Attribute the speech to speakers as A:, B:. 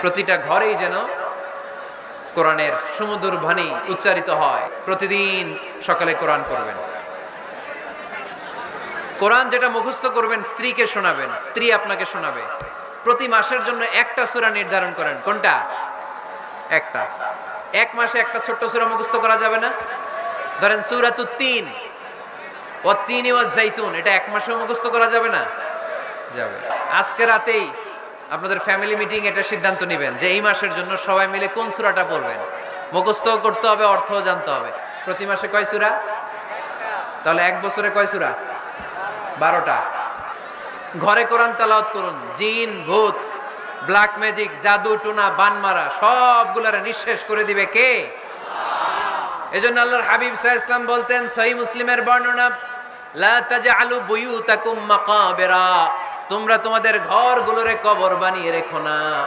A: প্রতিটা ঘরেই যেন কোরআনের সুমধুর বাণী উচ্চারিত হয়। প্রতিদিন সকালে কোরআন পড়বেন। কোরআন যেটা মুখস্থ করবেন স্ত্রীকে শোনাবেন, স্ত্রী আপনাকে শোনাবে। প্রতি মাসের জন্য একটা সূরা নির্ধারণ করেন। কোনটা? একটা। এক মাসে একটা ছোট্ট সূরা মুখস্থ করা যাবে না? ধরেন সূরাতুত তিন, ওয়াত-তিনি ওয়াজ-জাইতুন, এটা এক মাসেও মুখস্থ করা যাবে না? যাবে। আজকে রাতেই আপনাদের ফ্যামিলি মিটিং এটা সিদ্ধান্ত নেবেন যে এই মাসের জন্য সবাই মিলে কোন সূরাটা পড়বেন। মুখস্থ করতে হবে, অর্থও জানতে হবে। প্রতি মাসে কয় সূরা? তাহলে এক বছরে কয় সূরা? 12টা। ঘরে কোরআন তেলাওয়াত করুন। জিন, ভূত, ব্ল্যাক ম্যাজিক, জাদু টোনা, বানমারা সবগুলারে নিঃশেষ করে দিবে কে? এজন্য আল্লাহর হাবিব সাল্লাল্লাহু আলাইহি ওয়াসাল্লাম বলতেন, সহিহ মুসলিমের বর্ণনা, লা তাজআলু বুয়ুতাকুম মাকাবিরা, তোমরা তোমাদের ঘরগুলোরে কবর বানিয়ে রেখো না।